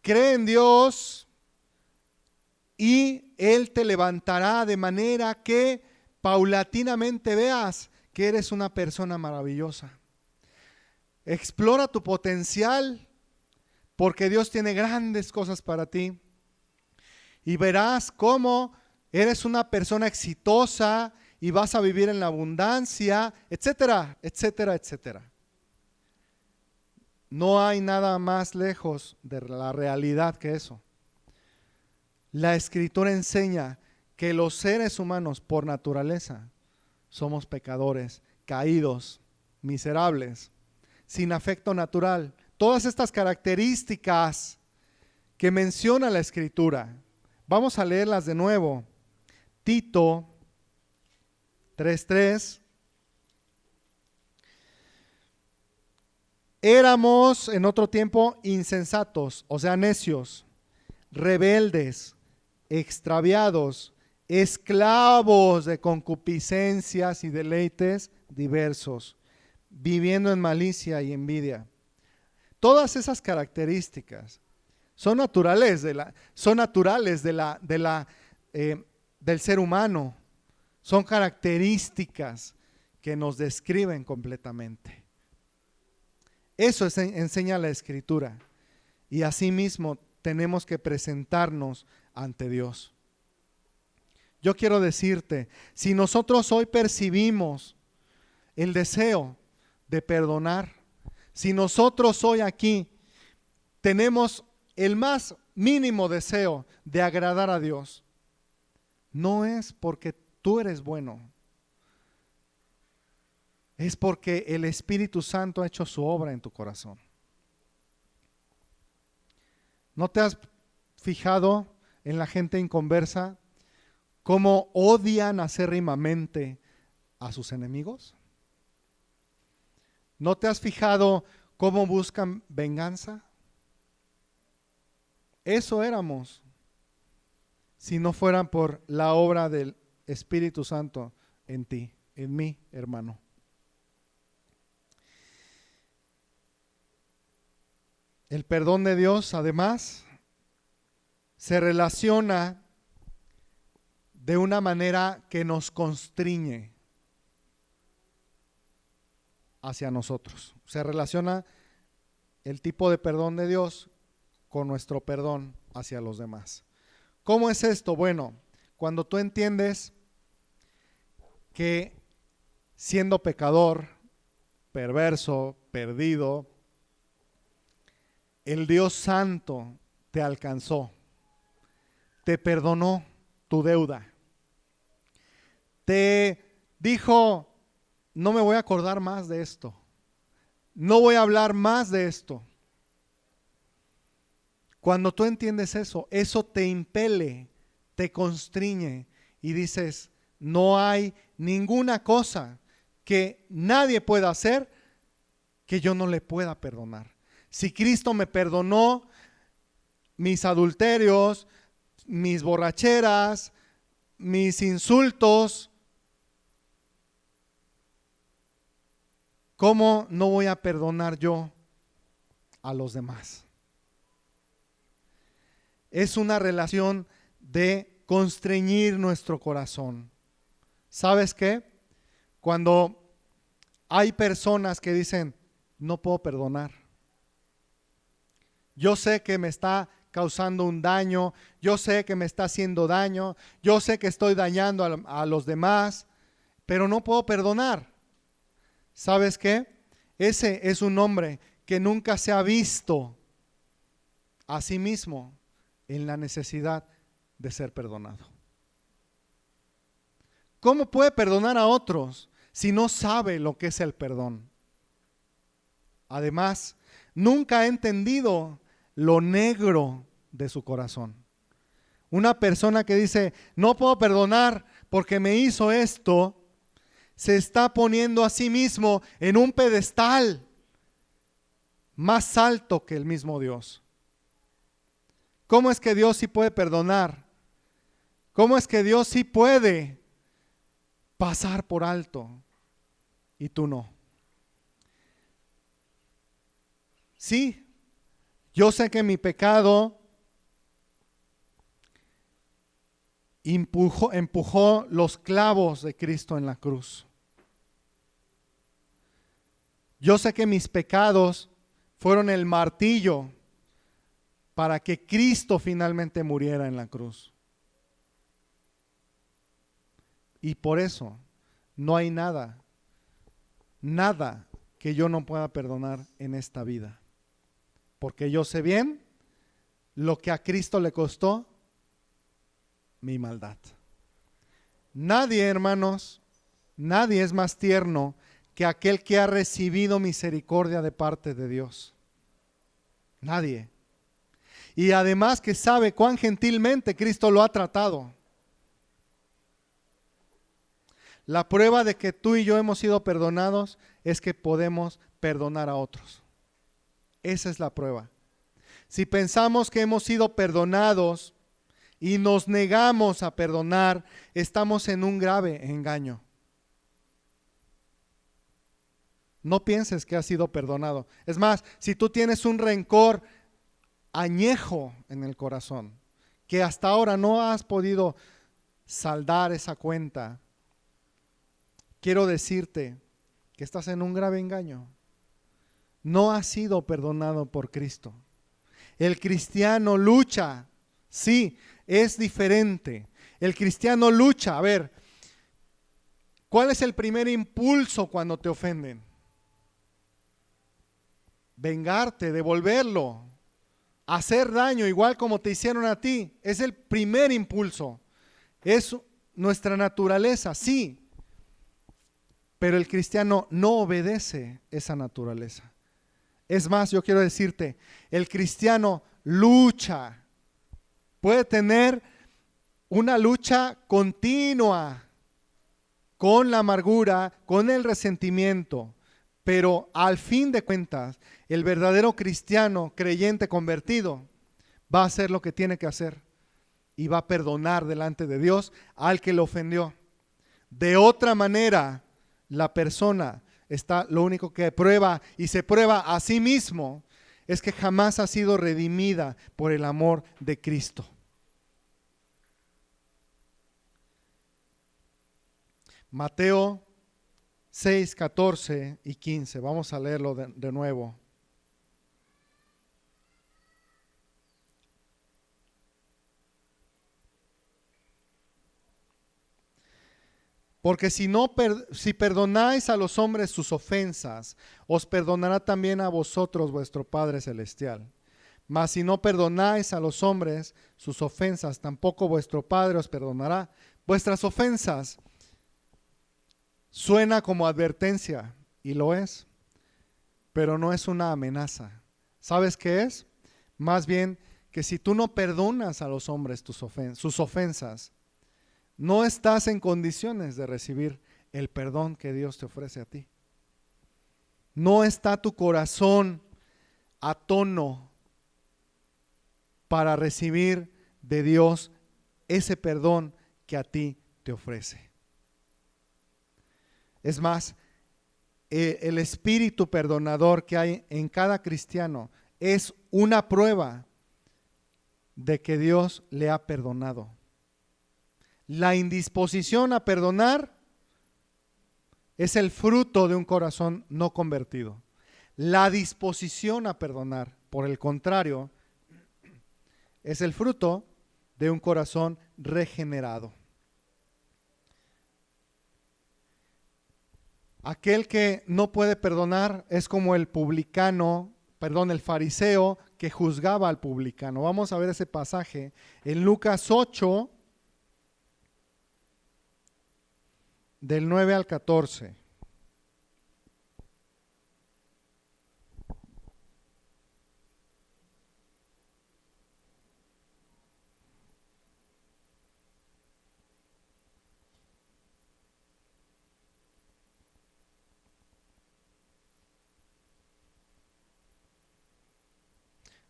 cree en Dios y Él te levantará de manera que paulatinamente veas que eres una persona maravillosa. Explora tu potencial porque Dios tiene grandes cosas para ti y verás cómo eres una persona exitosa y vas a vivir en la abundancia, etcétera, etcétera, etcétera. No hay nada más lejos de la realidad que eso. La Escritura enseña que los seres humanos por naturaleza somos pecadores, caídos, miserables, sin afecto natural. Todas estas características que menciona la Escritura, vamos a leerlas de nuevo. Tito 3:3. Éramos en otro tiempo insensatos, o sea, necios, rebeldes, extraviados, esclavos de concupiscencias y deleites diversos, viviendo en malicia y envidia. Todas esas características son naturales del ser humano, son características que nos describen completamente. Eso enseña la Escritura, y asimismo tenemos que presentarnos ante Dios. Yo quiero decirte, si nosotros hoy percibimos el deseo de perdonar, si nosotros hoy aquí tenemos el más mínimo deseo de agradar a Dios, no es porque tú eres bueno, es porque el Espíritu Santo ha hecho su obra en tu corazón. ¿No te has fijado en la gente inconversa cómo odian acérrimamente a sus enemigos? ¿No te has fijado cómo buscan venganza? Eso éramos, si no fueran por la obra del Espíritu Santo en ti, en mí, hermano. El perdón de Dios, además, se relaciona de una manera que nos constriñe hacia nosotros. Se relaciona el tipo de perdón de Dios con nuestro perdón hacia los demás. ¿Cómo es esto? Bueno, cuando tú entiendes que siendo pecador, perverso, perdido, el Dios Santo te alcanzó, te perdonó tu deuda, te dijo, no me voy a acordar más de esto, no voy a hablar más de esto. Cuando tú entiendes eso, eso te impele, te constriñe y dices, no hay ninguna cosa que nadie pueda hacer que yo no le pueda perdonar. Si Cristo me perdonó mis adulterios, mis borracheras, mis insultos, ¿cómo no voy a perdonar yo a los demás? Es una relación de constreñir nuestro corazón. ¿Sabes qué? Cuando hay personas que dicen, no puedo perdonar, yo sé que me está causando un daño, yo sé que me está haciendo daño, yo sé que estoy dañando a los demás, pero no puedo perdonar. ¿Sabes qué? Ese es un hombre que nunca se ha visto a sí mismo en la necesidad de ser perdonado. ¿Cómo puede perdonar a otros si no sabe lo que es el perdón? Además, nunca ha entendido lo negro de su corazón. Una persona que dice, no puedo perdonar porque me hizo esto, se está poniendo a sí mismo en un pedestal más alto que el mismo Dios. ¿Cómo es que Dios sí puede perdonar? ¿Cómo es que Dios sí puede pasar por alto y tú no? Sí, yo sé que mi pecado empujó los clavos de Cristo en la cruz. Yo sé que mis pecados fueron el martillo para que Cristo finalmente muriera en la cruz. Y por eso no hay nada que yo no pueda perdonar en esta vida. Porque yo sé bien lo que a Cristo le costó mi maldad. Nadie, hermanos, nadie es más tierno que aquel que ha recibido misericordia de parte de Dios. Nadie. Y además que sabe cuán gentilmente Cristo lo ha tratado. La prueba de que tú y yo hemos sido perdonados es que podemos perdonar a otros. Esa es la prueba. Si pensamos que hemos sido perdonados y nos negamos a perdonar, estamos en un grave engaño. No pienses que has sido perdonado. Es más, si tú tienes un rencor añejo en el corazón, que hasta ahora no has podido saldar esa cuenta, quiero decirte que estás en un grave engaño. No has sido perdonado por Cristo. El cristiano lucha, sí, es diferente. El cristiano lucha. A ver, ¿cuál es el primer impulso cuando te ofenden? Vengarte, devolverlo, hacer daño igual como te hicieron a ti. Es el primer impulso. Es nuestra naturaleza, sí. Pero el cristiano no obedece esa naturaleza. Es más, yo quiero decirte, el cristiano lucha. Puede tener una lucha continua con la amargura, con el resentimiento, pero al fin de cuentas, el verdadero cristiano, creyente, convertido, va a hacer lo que tiene que hacer y va a perdonar delante de Dios al que lo ofendió. De otra manera, la persona lo único que prueba y se prueba a sí mismo es que jamás ha sido redimida por el amor de Cristo. Mateo 6, 14 y 15. Vamos a leerlo de nuevo. Porque si perdonáis a los hombres sus ofensas, os perdonará también a vosotros vuestro Padre Celestial. Mas si no perdonáis a los hombres sus ofensas, tampoco vuestro Padre os perdonará vuestras ofensas. Suena como advertencia, y lo es, pero no es una amenaza. ¿Sabes qué es? Más bien que si tú no perdonas a los hombres sus ofensas, no estás en condiciones de recibir el perdón que Dios te ofrece a ti. No está tu corazón a tono para recibir de Dios ese perdón que a ti te ofrece. Es más, el espíritu perdonador que hay en cada cristiano es una prueba de que Dios le ha perdonado. La indisposición a perdonar es el fruto de un corazón no convertido. La disposición a perdonar, por el contrario, es el fruto de un corazón regenerado. Aquel que no puede perdonar es como el fariseo que juzgaba al publicano. Vamos a ver ese pasaje en Lucas 8, del 9 al 14.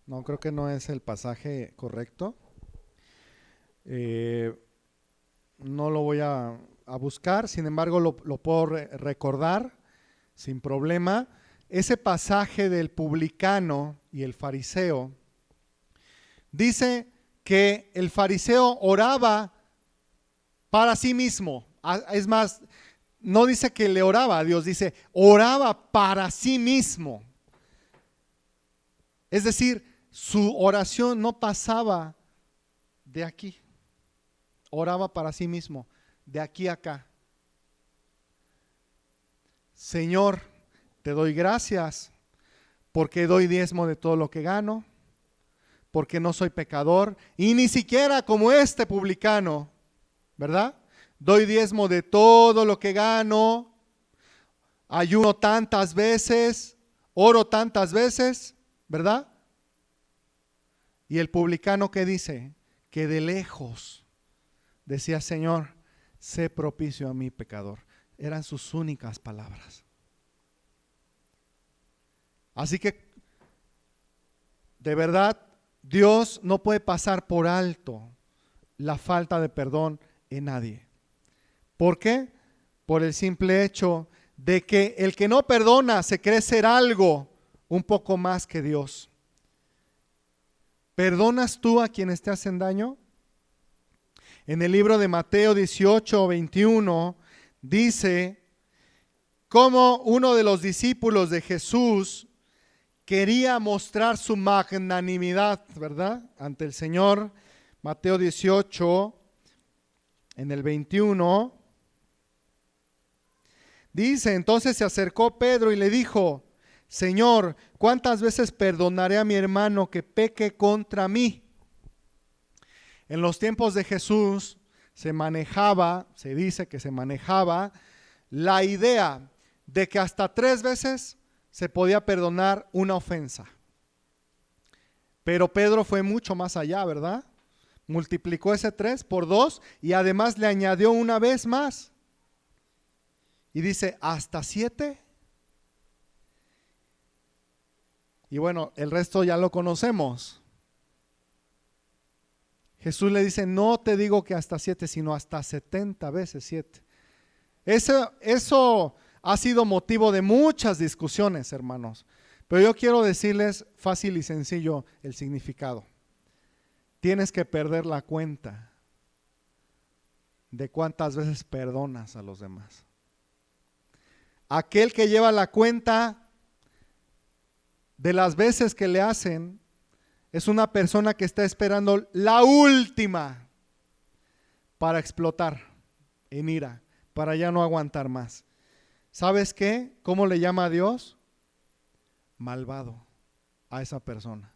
No, creo que no es el pasaje correcto. No lo voy a buscar, sin embargo lo puedo recordar sin problema. Ese pasaje del publicano y el fariseo dice que el fariseo oraba para sí mismo. Es más, no dice que le oraba a Dios, dice oraba para sí mismo. Es decir, su oración no pasaba de aquí. Oraba para sí mismo, de aquí a acá. Señor, te doy gracias porque doy diezmo de todo lo que gano, porque no soy pecador y ni siquiera como este publicano, ¿verdad? Doy diezmo de todo lo que gano, ayuno tantas veces, oro tantas veces, ¿verdad? Y el publicano, ¿qué dice? Que de lejos decía, Señor, sé propicio a mí, pecador. Eran sus únicas palabras. Así que, de verdad, Dios no puede pasar por alto la falta de perdón en nadie. ¿Por qué? Por el simple hecho de que el que no perdona se cree ser algo un poco más que Dios. ¿Perdonas tú a quienes te hacen daño? En el libro de Mateo 18, 21 dice cómo uno de los discípulos de Jesús quería mostrar su magnanimidad, ¿verdad? Ante el Señor. Mateo 18, en el 21, dice, entonces se acercó Pedro y le dijo, Señor, ¿cuántas veces perdonaré a mi hermano que peque contra mí? En los tiempos de Jesús se dice que se manejaba la idea de que hasta 3 veces se podía perdonar una ofensa. Pero Pedro fue mucho más allá, ¿verdad? Multiplicó ese 3 por 2 y además le añadió una vez más. Y dice, ¿hasta 7? Y bueno, el resto ya lo conocemos. Jesús le dice, no te digo que hasta 7, sino hasta 70 veces 7. Eso ha sido motivo de muchas discusiones, hermanos. Pero yo quiero decirles fácil y sencillo el significado. Tienes que perder la cuenta de cuántas veces perdonas a los demás. Aquel que lleva la cuenta de las veces que le hacen es una persona que está esperando la última para explotar en ira, para ya no aguantar más. ¿Sabes qué? ¿Cómo le llama a Dios? Malvado a esa persona.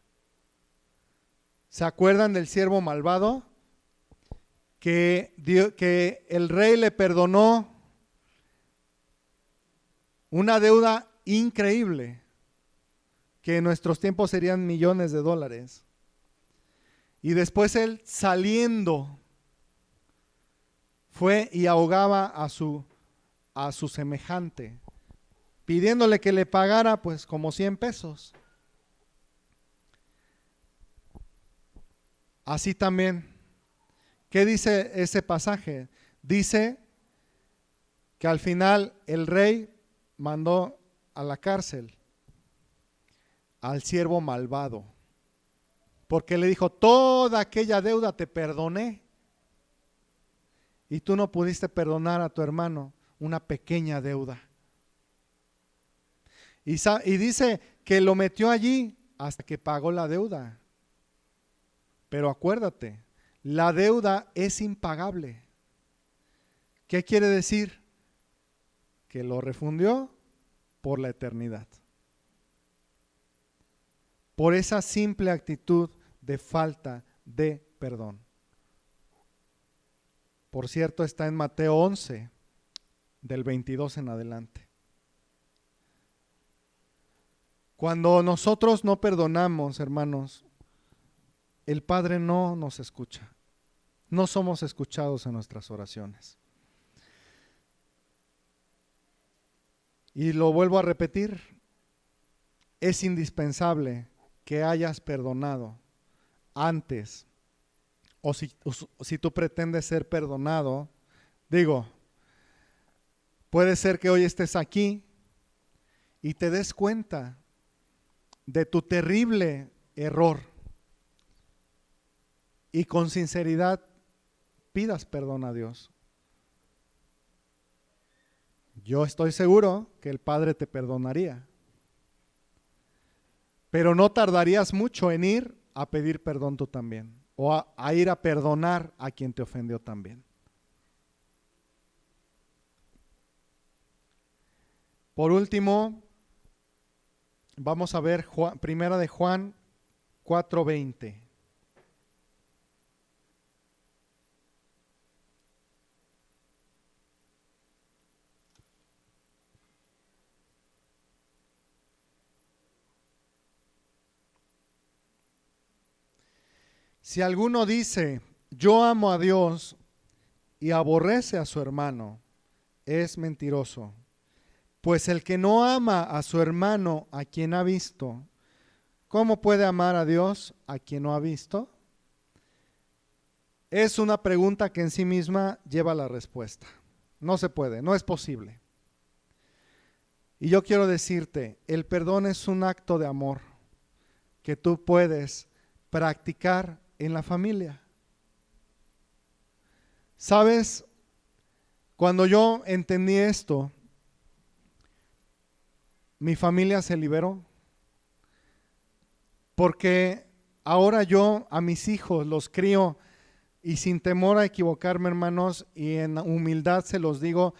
¿Se acuerdan del siervo malvado? Que el rey le perdonó una deuda increíble, que en nuestros tiempos serían millones de dólares. Y después él, saliendo, fue y ahogaba a su semejante, pidiéndole que le pagara pues como 100 pesos. Así también, ¿qué dice ese pasaje? Dice que al final el rey mandó a la cárcel al siervo malvado, porque le dijo, toda aquella deuda te perdoné y tú no pudiste perdonar a tu hermano una pequeña deuda. Y dice que lo metió allí hasta que pagó la deuda. Pero acuérdate, la deuda es impagable. ¿Qué quiere decir? Que lo refundió por la eternidad. Por esa simple actitud de falta de perdón. Por cierto, está en Mateo 11, del 22 en adelante. Cuando nosotros no perdonamos, hermanos, el Padre no nos escucha. No somos escuchados en nuestras oraciones. Y lo vuelvo a repetir, es indispensable que hayas perdonado antes. O si tú pretendes ser perdonado, digo, puede ser que hoy estés aquí y te des cuenta de tu terrible error y con sinceridad pidas perdón a Dios. Yo estoy seguro que el Padre te perdonaría, pero no tardarías mucho en ir a pedir perdón tú también, o a ir a perdonar a quien te ofendió también. Por último, vamos a ver Primera de Juan 4:20. Si alguno dice, yo amo a Dios y aborrece a su hermano, es mentiroso. Pues el que no ama a su hermano a quien ha visto, ¿cómo puede amar a Dios a quien no ha visto? Es una pregunta que en sí misma lleva la respuesta. No se puede, no es posible. Y yo quiero decirte, el perdón es un acto de amor que tú puedes practicar en la familia. ¿Sabes? Cuando yo entendí esto, mi familia se liberó. Porque ahora yo a mis hijos los crío y sin temor a equivocarme, hermanos, y en humildad se los digo,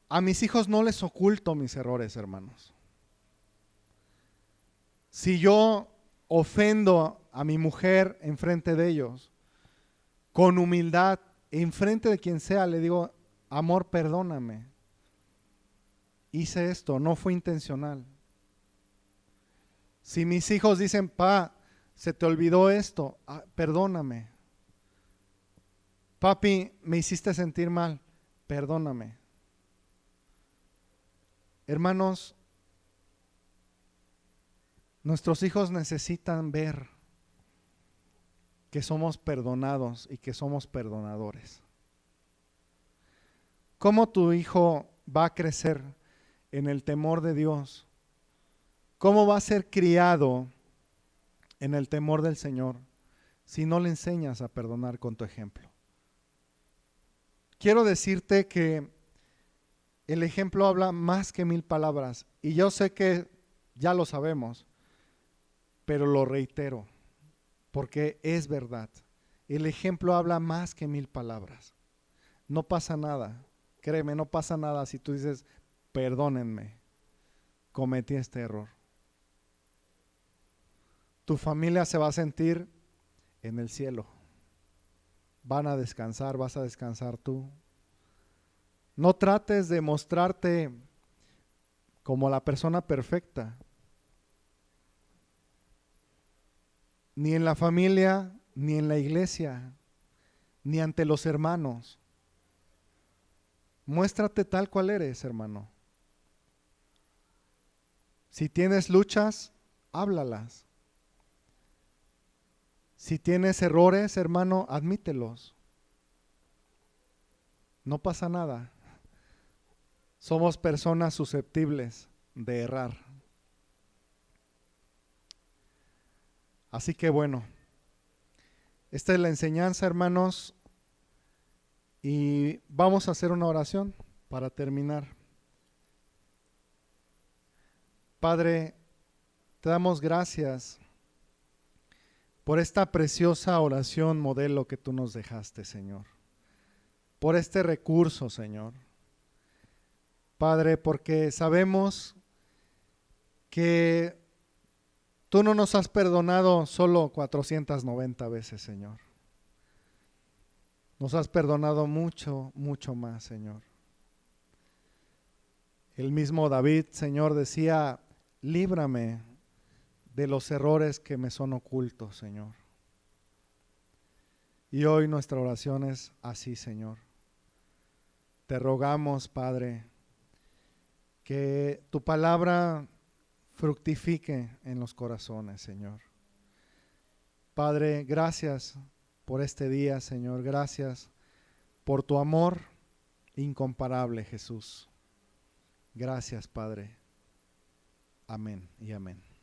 a mis hijos no les oculto mis errores, hermanos. Si yo ofendo a mi mujer enfrente de ellos, con humildad, enfrente de quien sea, le digo, amor, perdóname. Hice esto, no fue intencional. Si mis hijos dicen, pa, se te olvidó esto, perdóname. Papi, me hiciste sentir mal, perdóname. Hermanos, nuestros hijos necesitan ver que somos perdonados y que somos perdonadores. ¿Cómo tu hijo va a crecer en el temor de Dios? ¿Cómo va a ser criado en el temor del Señor si no le enseñas a perdonar con tu ejemplo? Quiero decirte que el ejemplo habla más que 1000 palabras y yo sé que ya lo sabemos, pero lo reitero porque es verdad. El ejemplo habla más que 1000 palabras. No pasa nada, créeme, no pasa nada si tú dices, perdónenme, cometí este error. Tu familia se va a sentir en el cielo. Van a descansar, vas a descansar tú. No trates de mostrarte como la persona perfecta. Ni en la familia, ni en la iglesia, ni ante los hermanos. Muéstrate tal cual eres, hermano. Si tienes luchas, háblalas. Si tienes errores, hermano, admítelos. No pasa nada. Somos personas susceptibles de errar. Así que bueno, esta es la enseñanza, hermanos, y vamos a hacer una oración para terminar. Padre, te damos gracias por esta preciosa oración modelo que tú nos dejaste, Señor. Por este recurso, Señor. Padre, porque sabemos que tú no nos has perdonado solo 490 veces, Señor. Nos has perdonado mucho, mucho más, Señor. El mismo David, Señor, decía, líbrame de los errores que me son ocultos, Señor. Y hoy nuestra oración es así, Señor. Te rogamos, Padre, que tu palabra fructifique en los corazones, Señor. Padre, gracias por este día, Señor. Gracias por tu amor incomparable, Jesús. Gracias, Padre. Amén y amén.